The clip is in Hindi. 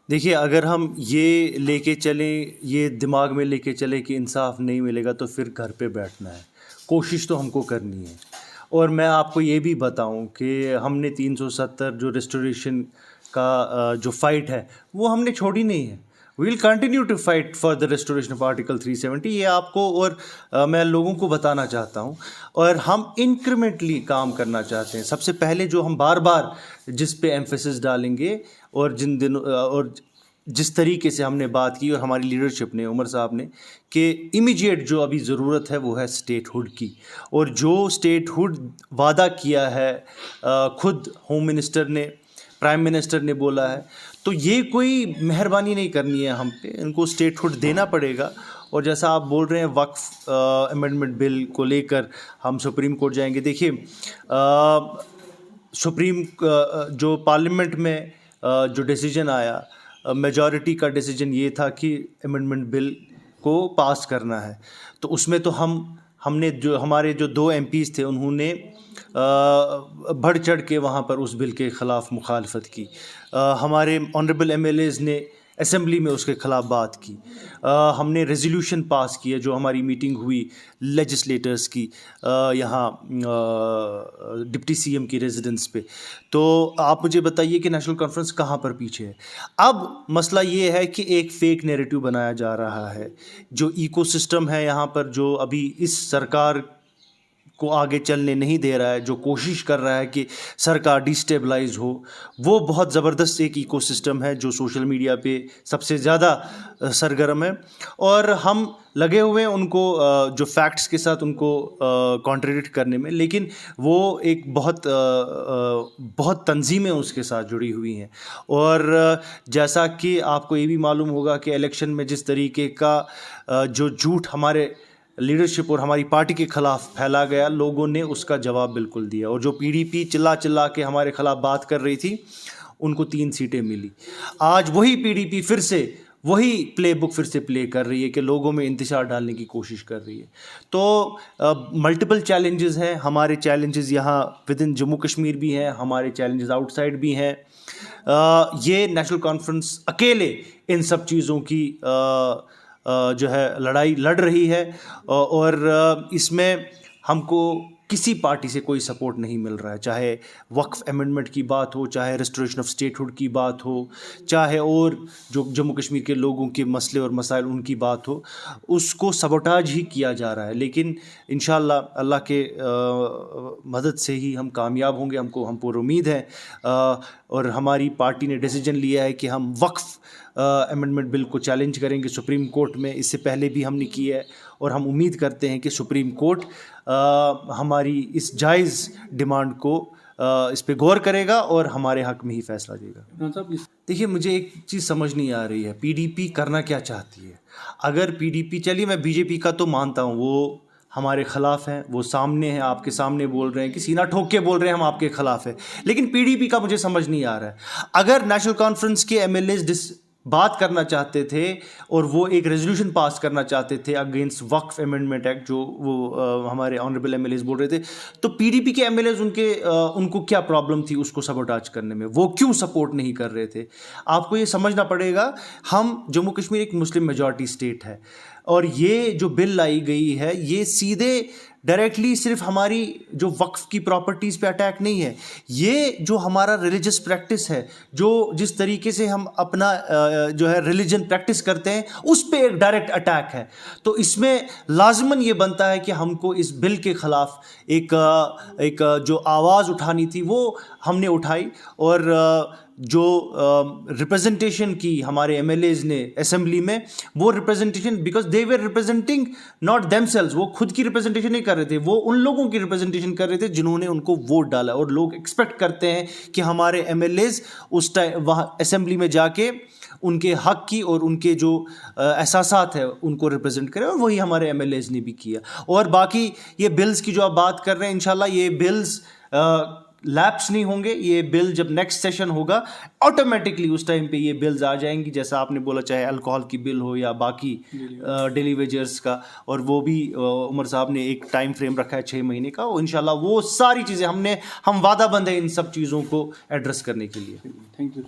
देखिए, अगर हम ये लेके चलें, ये दिमाग में लेके चलें कि इंसाफ नहीं मिलेगा तो फिर घर पे बैठना है। कोशिश तो हमको करनी है। और मैं आपको ये भी बताऊं कि हमने 370 जो रेस्टोरेशन का जो फ़ाइट है वो हमने छोड़ी नहीं है। We will continue to fight for the restoration of article 370। ये आपको और मैं लोगों को बताना चाहता हूँ। और हम इंक्रीमेंटली काम करना चाहते हैं। सबसे पहले जो हम बार बार जिस पे एम्फेसिस डालेंगे और जिन दिनों और जिस तरीके से हमने बात की और हमारी लीडरशिप ने, उमर साहब ने, कि इमीडिएट जो अभी ज़रूरत है वो है स्टेटहुड की। और जो स्टेटहुड वादा किया है खुद होम मिनिस्टर ने, प्राइम मिनिस्टर ने बोला है, तो ये कोई मेहरबानी नहीं करनी है हम पे, इनको स्टेटहुड देना पड़ेगा। और जैसा आप बोल रहे हैं वक्फ अमेंडमेंट बिल को लेकर हम सुप्रीम कोर्ट जाएंगे। देखिए, सुप्रीम जो पार्लियामेंट में जो डिसीजन आया, मेजॉरिटी का डिसीजन ये था कि अमेंडमेंट बिल को पास करना है। तो उसमें तो हमने जो हमारे जो 2 MPs थे उन्होंने बढ़ चढ़ के वहाँ पर उस बिल के ख़िलाफ़ मुखालफत की। हमारे ऑनरेबल MLAs ने असेंबली में उसके ख़िलाफ़ बात की। हमने रेजोल्यूशन पास किया, जो हमारी मीटिंग हुई लेजिस्लेटर्स की यहाँ डिप्टी CM की रेजिडेंस पे। तो आप मुझे बताइए कि नेशनल कॉन्फ्रेंस कहाँ पर पीछे है। अब मसला ये है कि एक फ़ेक नैरेटिव बनाया जा रहा है। जो इकोसिस्टम है यहाँ पर, जो अभी इस सरकार को आगे चलने नहीं दे रहा है, जो कोशिश कर रहा है कि सरकार डिस्टेबलाइज हो, वो बहुत ज़बरदस्त एक इकोसिस्टम है जो सोशल मीडिया पे सबसे ज़्यादा सरगर्म है। और हम लगे हुए हैं उनको जो फैक्ट्स के साथ उनको कॉन्ट्रडिक्ट करने में, लेकिन वो एक बहुत तंजीमें उसके साथ जुड़ी हुई हैं। और जैसा कि आपको ये भी मालूम होगा कि इलेक्शन में जिस तरीके का जो झूठ हमारे लीडरशिप और हमारी पार्टी के ख़िलाफ़ फैला गया, लोगों ने उसका जवाब बिल्कुल दिया। और जो PDP चिल्ला चिल्ला के हमारे ख़िलाफ़ बात कर रही थी, उनको 3 सीटें मिली। आज वही PDP फिर से वही प्लेबुक फिर से प्ले कर रही है कि लोगों में इंतशार डालने की कोशिश कर रही है। तो मल्टीपल चैलेंजेस हैं। हमारे चैलेंजेस यहाँ विद इन जम्मू कश्मीर भी हैं, हमारे चैलेंजेस आउटसाइड भी हैं। ये नेशनल कॉन्फ्रेंस अकेले इन सब चीज़ों की जो है लड़ाई लड़ रही है। और इसमें हमको किसी पार्टी से कोई सपोर्ट नहीं मिल रहा है, चाहे वक्फ अमेंडमेंट की बात हो, चाहे रेस्टोरेशन ऑफ स्टेटहुड की बात हो, चाहे और जो जम्मू कश्मीर के लोगों के मसले और मसाइल उनकी बात हो, उसको सबोटाज ही किया जा रहा है। लेकिन इंशाअल्लाह अल्लाह के मदद से ही हम कामयाब होंगे, हम पूरी उम्मीद है। और हमारी पार्टी ने डिसीजन लिया है कि हम वक्फ अमेंडमेंट बिल को चैलेंज करेंगे सुप्रीम कोर्ट में। इससे पहले भी हमने किया है और हम उम्मीद करते हैं कि सुप्रीम कोर्ट हमारी इस जायज़ डिमांड को इस पे गौर करेगा और हमारे हक़ में ही फैसला देगा। देखिए, मुझे एक चीज़ समझ नहीं आ रही है, PDP करना क्या चाहती है। अगर PDP, चलिए मैं BJP का तो मानता हूँ, वो हमारे ख़िलाफ़ हैं, वो सामने हैं, आपके सामने बोल रहे हैं कि सीना ठोक के बोल रहे हैं हम आपके ख़िलाफ़ है। लेकिन PDP का मुझे समझ नहीं आ रहा है। अगर नेशनल कॉन्फ्रेंस के MLAs बात करना चाहते थे और वो एक रेजोल्यूशन पास करना चाहते थे अगेंस्ट वक्फ अमेंडमेंट एक्ट, जो वो हमारे ऑनरेबल MLAs बोल रहे थे, तो PDP के MLAs उनको क्या प्रॉब्लम थी उसको सबोटाज करने में? वो क्यों सपोर्ट नहीं कर रहे थे? आपको ये समझना पड़ेगा, हम जम्मू कश्मीर एक मुस्लिम मेजॉरिटी स्टेट है और ये जो बिल लाई गई है ये सीधे डायरेक्टली सिर्फ हमारी जो वक्फ की प्रॉपर्टीज़ पे अटैक नहीं है, ये जो हमारा रिलीजियस प्रैक्टिस है, जो जिस तरीके से हम अपना जो है रिलीजन प्रैक्टिस करते हैं, उस पे एक डायरेक्ट अटैक है। तो इसमें लाजमन ये बनता है कि हमको इस बिल के ख़िलाफ़ एक जो आवाज़ उठानी थी वो हमने उठाई। और जो रिप्रेजेंटेशन की हमारे MLAs ने असेंबली में, वो representation because they were representing not themselves, वो खुद की रिप्रेजेंटेशन नहीं कर रहे थे, वो उन लोगों की रिप्रेजेंटेशन कर रहे थे जिन्होंने उनको वोट डाला। और लोग एक्सपेक्ट करते हैं कि हमारे MLAs उस टाइम वहाँ असेंबली में जाके उनके हक़ की और उनके जो एहसासात है उनको रिप्रेजेंट करें, और वही हमारे MLAs ने भी किया। और बाकी ये बिल्स की जो आप बात कर रहे हैं, इंशाल्लाह ये बिल्स लैप्स नहीं होंगे। ये बिल जब नेक्स्ट सेशन होगा ऑटोमेटिकली उस टाइम पे ये बिल्स आ जाएंगी, जैसा आपने बोला, चाहे अल्कोहल की बिल हो या बाकी डेली वेजर्स का। और वो भी उमर साहब ने एक टाइम फ्रेम रखा है 6 महीने का, और इंशाल्लाह वो सारी चीज़ें हम वादाबंद है इन सब चीज़ों को एड्रेस करने के लिए। Thank you.